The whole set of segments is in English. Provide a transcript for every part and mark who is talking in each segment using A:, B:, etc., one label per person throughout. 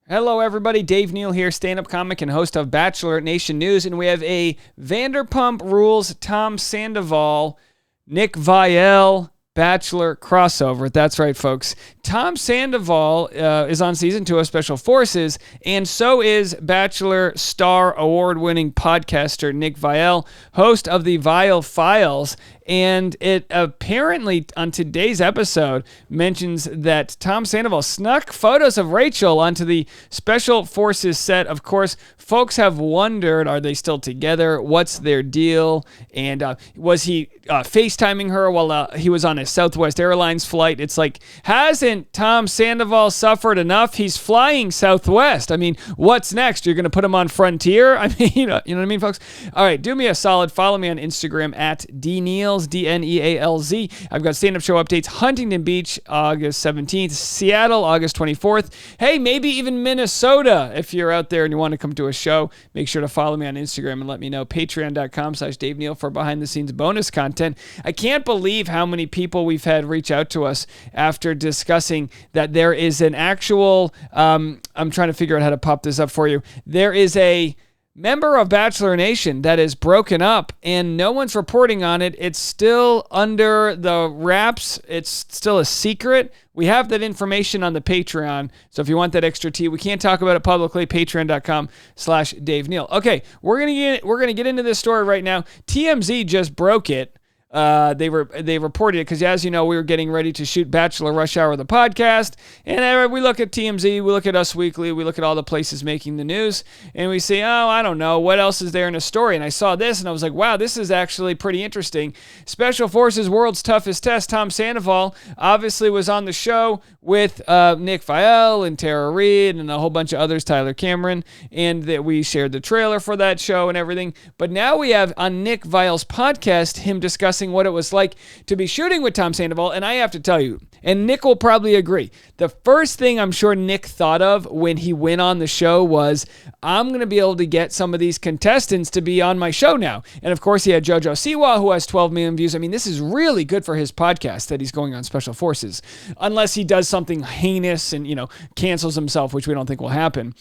A: Hello, everybody. Dave Neal here, stand-up comic and host of Bachelor Nation News, and we have a Vanderpump Rules, Tom Sandoval, Nick Viall Bachelor crossover. That's right, folks. Tom Sandoval is on season 2 of Special Forces, and so is Bachelor star award-winning podcaster Nick Viall, host of the Viall Files. And it apparently, on today's episode, mentions that Tom Sandoval snuck photos of Rachel onto the Special Forces set. Of course, folks have wondered, are they still together? What's their deal? And was he FaceTiming her while he was on a Southwest Airlines flight? It's like, hasn't Tom Sandoval suffered enough? He's flying Southwest. I mean, what's next? You're going to put him on Frontier? I mean, you know what I mean, folks? All right, do me a solid. Follow me on Instagram at DNealz, DNEALZ. I've got stand-up show updates. Huntington Beach, August 17th. Seattle, August 24th. Hey, maybe even Minnesota. If you're out there and you want to come to a show, make sure to follow me on Instagram and let me know. Patreon.com/Dave Neal for behind-the-scenes bonus content. I can't believe how many people we've had reach out to us after discussing that there is an actual, I'm trying to figure out how to pop this up for you. There is a member of Bachelor Nation that is broken up and no one's reporting on it. It's still under the wraps. It's still a secret. We have that information on the Patreon. So if you want that extra tea, we can't talk about it publicly. Patreon.com/Dave Neal. Okay, we're gonna get into this story right now. TMZ just broke it. They reported it because, as you know, we were getting ready to shoot Bachelor Rush Hour, the podcast, and we look at TMZ, we look at Us Weekly, we look at all the places making the news, and we say, oh, I don't know, what else is there in a story? And I saw this, and I was like, wow, this is actually pretty interesting. Special Forces World's Toughest Test, Tom Sandoval obviously was on the show with Nick Viall and Tara Reid and a whole bunch of others, Tyler Cameron, and that we shared the trailer for that show and everything. But now we have on Nick Viall's podcast him discussing what it was like to be shooting with Tom Sandoval. And I have to tell you, and Nick will probably agree, the first thing I'm sure Nick thought of when he went on the show was, I'm going to be able to get some of these contestants to be on my show now. And of course, he had JoJo Siwa, who has 12 million views. I mean, this is really good for his podcast that he's going on Special Forces, unless he does something heinous and, cancels himself, which we don't think will happen.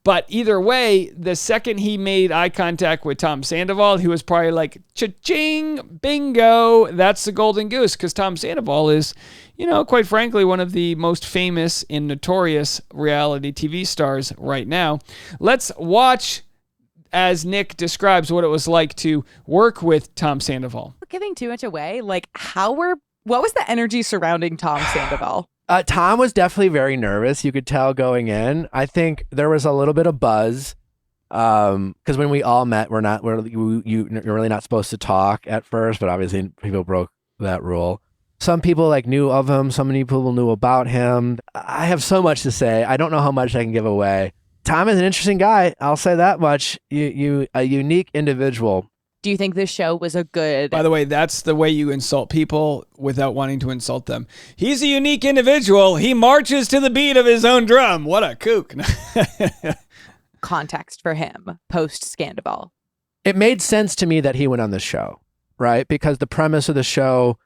A: But either way, the second he made eye contact with Tom Sandoval, he was probably like, cha-ching, bingo, that's the golden goose, because Tom Sandoval is, quite frankly, one of the most famous and notorious reality TV stars right now. Let's watch as Nick describes what it was like to work with Tom Sandoval.
B: We're giving too much away. Like, what was the energy surrounding Tom Sandoval?
C: Tom was definitely very nervous. You could tell going in. I think there was a little bit of buzz because when we all met, you're really not supposed to talk at first, but obviously people broke that rule. Some people knew of him. So many people knew about him. I have so much to say. I don't know how much I can give away. Tom is an interesting guy. I'll say that much. A unique individual.
B: Do you think this show was a good...
A: By the way, that's the way you insult people without wanting to insult them. He's a unique individual. He marches to the beat of his own drum. What a kook.
B: Context for him post-Scandoval.
C: It made sense to me that he went on the show, right? Because the premise of the show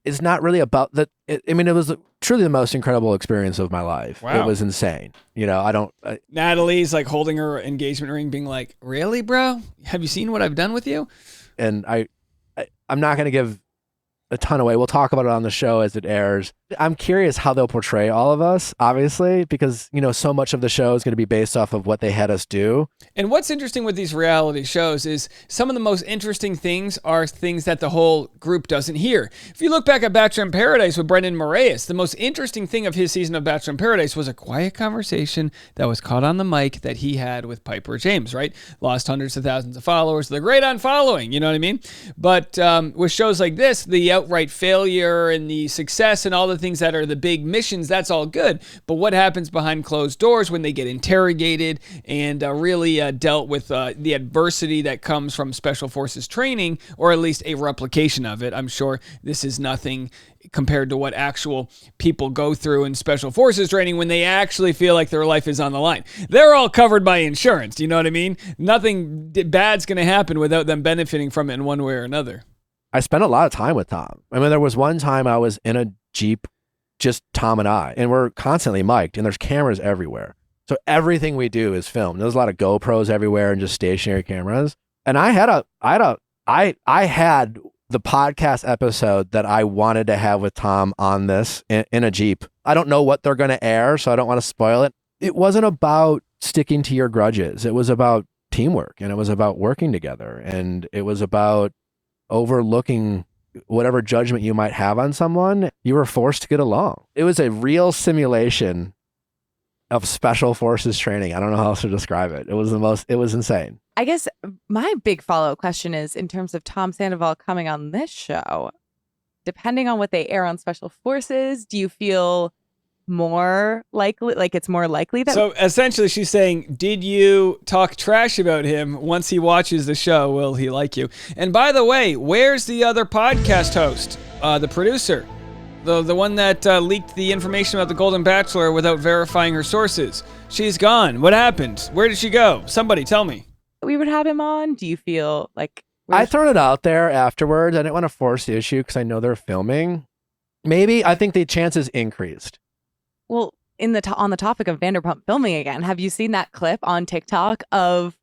C: is not really about that. It was truly the most incredible experience of my life.
A: Wow.
C: It was insane.
A: Natalie's holding her engagement ring being like, really, bro? Have you seen what I've done with you?
C: And I'm not going to give a ton away. We'll talk about it on the show as it airs. I'm curious how they'll portray all of us, obviously, because, so much of the show is going to be based off of what they had us do.
A: And what's interesting with these reality shows is some of the most interesting things are things that the whole group doesn't hear. If you look back at Bachelor in Paradise with Brendan Moraes, the most interesting thing of his season of Bachelor in Paradise was a quiet conversation that was caught on the mic that he had with Piper James, right? Lost hundreds of thousands of followers. They're great on following, you know what I mean? But with shows like this, the outright failure and the success and all the things that are the big missions, that's all good. But what happens behind closed doors when they get interrogated and really dealt with the adversity that comes from Special Forces training, or at least a replication of it? I'm sure this is nothing compared to what actual people go through in Special Forces training when they actually feel like their life is on the line. They're all covered by insurance, you know what I mean? Nothing bad's going to happen without them benefiting from it in one way or another.
C: I spent a lot of time with Tom. I mean, there was one time I was in a Jeep just Tom and I, and we're constantly mic'd, and there's cameras everywhere. So everything we do is filmed. There's a lot of GoPros everywhere and just stationary cameras. And I had the podcast episode that I wanted to have with Tom on this in a Jeep. I don't know what they're going to air, so I don't want to spoil it. It wasn't about sticking to your grudges. It was about teamwork, and it was about working together, and it was about overlooking whatever judgment you might have on someone. You were forced to get along. It was a real simulation of special forces training. I don't know how else to describe it. It was insane.
B: I guess my big follow-up question is, in terms of Tom Sandoval coming on this show, depending on what they air on Special Forces, do you feel more likely, like it's more likely that...
A: So essentially she's saying, did you talk trash about him? Once he watches the show, will he like you? And by the way, where's the other podcast host? The producer? The one that leaked the information about the Golden Bachelor without verifying her sources. She's gone. What happened? Where did she go? Somebody tell me.
B: We would have him on? Do you feel like...
C: I thrown it out there afterwards. I didn't want to force the issue because I know they're filming. Maybe. I think the chances increased.
B: Well, on the topic of Vanderpump filming again, have you seen that clip on TikTok of,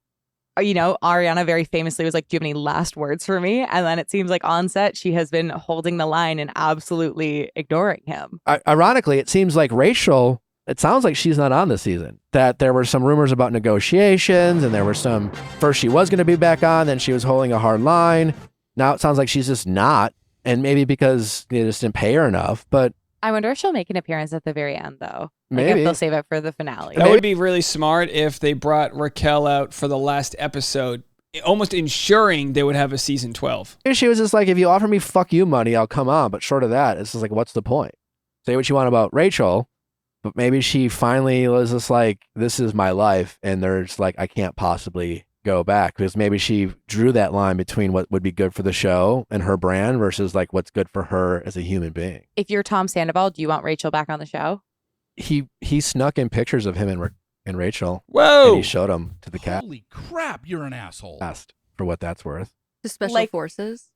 B: Ariana very famously was like, do you have any last words for me? And then it seems like on set, she has been holding the line and absolutely ignoring him.
C: Ironically, it seems like Rachel, it sounds like she's not on this season. That there were some rumors about negotiations, and there were some, first she was going to be back on, then she was holding a hard line. Now it sounds like she's just not, and maybe because they just didn't pay her enough, but
B: I wonder if she'll make an appearance at the very end, though.
C: Maybe.
B: If they'll save it for the finale.
A: That would be really smart if they brought Raquel out for the last episode, almost ensuring they would have a season 12.
C: She was just like, if you offer me fuck you money, I'll come on. But short of that, it's just like, what's the point? Say what you want about Rachel, but maybe she finally was just like, this is my life. And there's like, I can't possibly go back, because maybe she drew that line between what would be good for the show and her brand versus like what's good for her as a human being.
B: If you're Tom Sandoval, do you want Rachel back on the show?
C: He snuck in pictures of him and Rachel.
A: Whoa!
C: And he showed them to the cast.
D: Holy crap, you're an asshole.
C: Asked for what that's worth.
E: The special forces.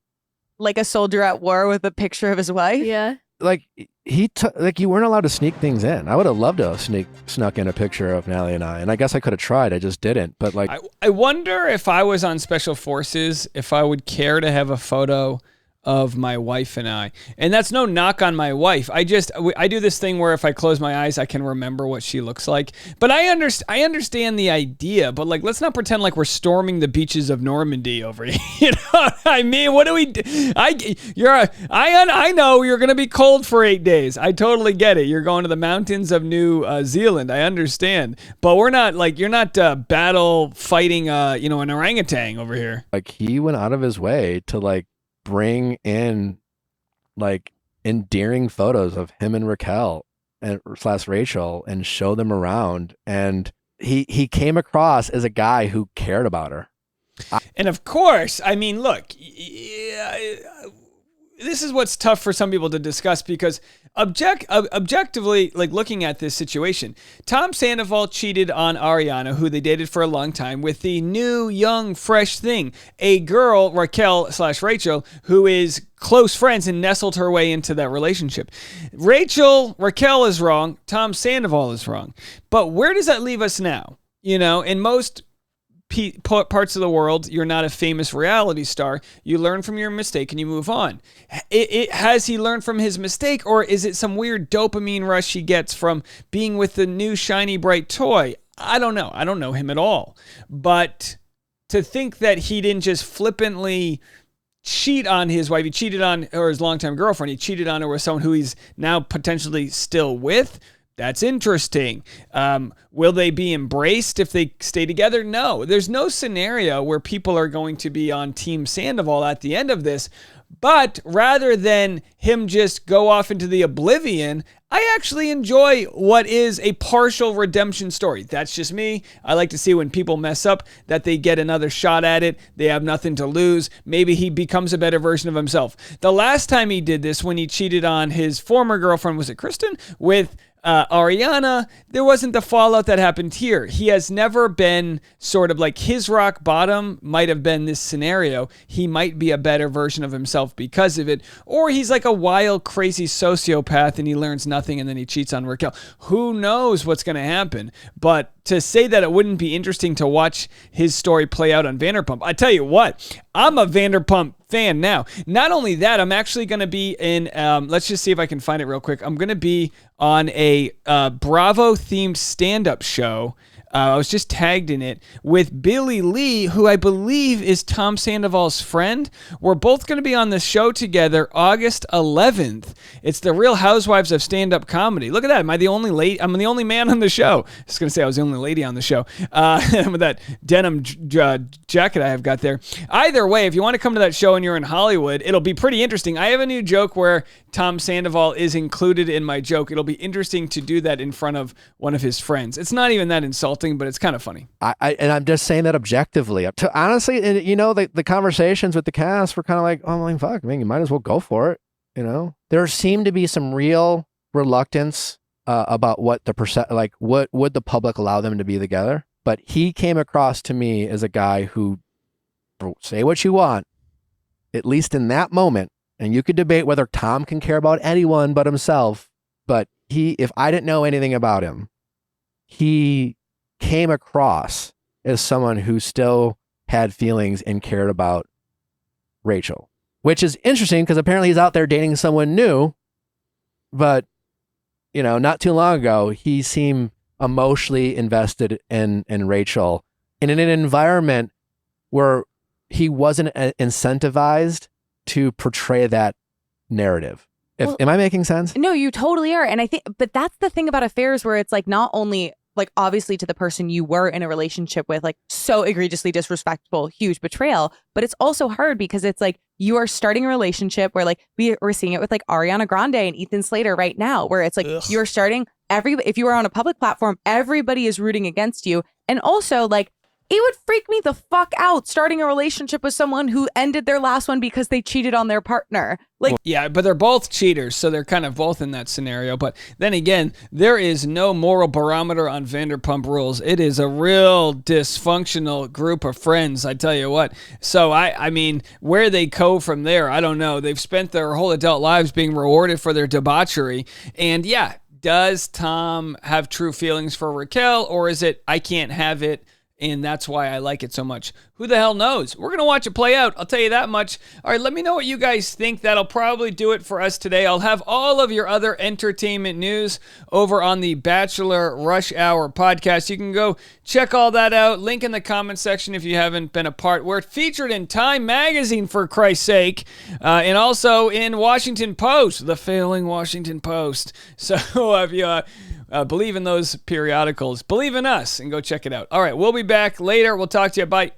B: Like a soldier at war with a picture of his wife?
E: Yeah.
C: Like you weren't allowed to sneak things in. I would have loved to have snuck in a picture of Nally and I guess I could have tried. I just didn't. But like,
A: I wonder if I was on Special Forces, if I would care to have a photo of my wife and I. And that's no knock on my wife. I do this thing where if I close my eyes, I can remember what she looks like. But I understand the idea, but like, let's not pretend like we're storming the beaches of Normandy over here. You know what I mean? What do we do? I know you're going to be cold for 8 days. I totally get it. You're going to the mountains of New Zealand. I understand. But we're not like, you're not battle fighting, an orangutan over here.
C: Like, he went out of his way to like bring in like endearing photos of him and Raquel and / Rachel and show them around, and he came across as a guy who cared about her.
A: And of course, I mean, look, this is what's tough for some people to discuss, because objectively, like looking at this situation, Tom Sandoval cheated on Ariana, who they dated for a long time, with the new, young, fresh thing, a girl, Raquel / Rachel, who is close friends and nestled her way into that relationship. Raquel is wrong. Tom Sandoval is wrong. But where does that leave us now? In most parts of the world, you're not a famous reality star. You learn from your mistake and you move on. Has he learned from his mistake, or is it some weird dopamine rush he gets from being with the new shiny bright toy? I don't know. I don't know him at all. But to think that he didn't just flippantly cheat on his wife, he cheated on her, his longtime girlfriend, he cheated on her with someone who he's now potentially still with. That's interesting. Will they be embraced if they stay together? No. There's no scenario where people are going to be on Team Sandoval at the end of this. But rather than him just go off into the oblivion, I actually enjoy what is a partial redemption story. That's just me. I like to see when people mess up that they get another shot at it. They have nothing to lose. Maybe he becomes a better version of himself. The last time he did this, when he cheated on his former girlfriend, was it Kristen? With Ariana, there wasn't the fallout that happened here. He has never been sort of like his rock bottom might have been this scenario. He might be a better version of himself because of it. Or he's like a wild, crazy sociopath and he learns nothing and then he cheats on Raquel. Who knows what's going to happen? But to say that it wouldn't be interesting to watch his story play out on Vanderpump, I tell you what, I'm a Vanderpump fan now. Not only that, I'm actually going to be in, let's just see if I can find it real quick. I'm going to be on a Bravo-themed stand-up show. I was just tagged in it with Billy Lee, who I believe is Tom Sandoval's friend. We're both going to be on the show together August 11th. It's the Real Housewives of Stand-Up Comedy. Look at that. Am I the only lady? I'm the only man on the show. I was going to say I was the only lady on the show with that denim jacket I have got there. Either way, if you want to come to that show and you're in Hollywood, it'll be pretty interesting. I have a new joke where Tom Sandoval is included in my joke. It'll be interesting to do that in front of one of his friends. It's not even that insulting, but it's kind of funny.
C: And I'm just saying that objectively. Honestly, you know, the conversations with the cast were kind of like, oh, like, fuck, man, you might as well go for it. You know, there seemed to be some real reluctance about what what would the public allow them to be together. But he came across to me as a guy who, say what you want, at least in that moment. And you could debate whether Tom can care about anyone but himself. But if I didn't know anything about him, he came across as someone who still had feelings and cared about Rachel, which is interesting because apparently he's out there dating someone new. But, you know, not too long ago, he seemed emotionally invested in Rachel and in an environment where he wasn't incentivized to portray that narrative. Am I making sense?
B: No, you totally are. And I think, but that's the thing about affairs where it's like not only like obviously to the person you were in a relationship with, like so egregiously disrespectful, huge betrayal, but it's also hard because it's like you are starting a relationship where like we're seeing it with like Ariana Grande and Ethan Slater right now, where it's like you're starting if you are on a public platform, everybody is rooting against you. And also like, it would freak me the fuck out starting a relationship with someone who ended their last one because they cheated on their partner. Like,
A: yeah, but they're both cheaters, so they're kind of both in that scenario. But then again, there is no moral barometer on Vanderpump Rules. It is a real dysfunctional group of friends, I tell you what. So, I mean, where they go from there, I don't know. They've spent their whole adult lives being rewarded for their debauchery. And yeah, does Tom have true feelings for Raquel, or is it, I can't have it, and that's why I like it so much? Who the hell knows? We're going to watch it play out. I'll tell you that much. All right, let me know what you guys think. That'll probably do it for us today. I'll have all of your other entertainment news over on the Bachelor Rush Hour podcast. You can go check all that out. Link in the comment section if you haven't been a part. We're featured in Time Magazine, for Christ's sake, and also in Washington Post, the failing Washington Post. So if you believe in those periodicals, believe in us and go check it out. All right, we'll be back later. We'll talk to you. Bye.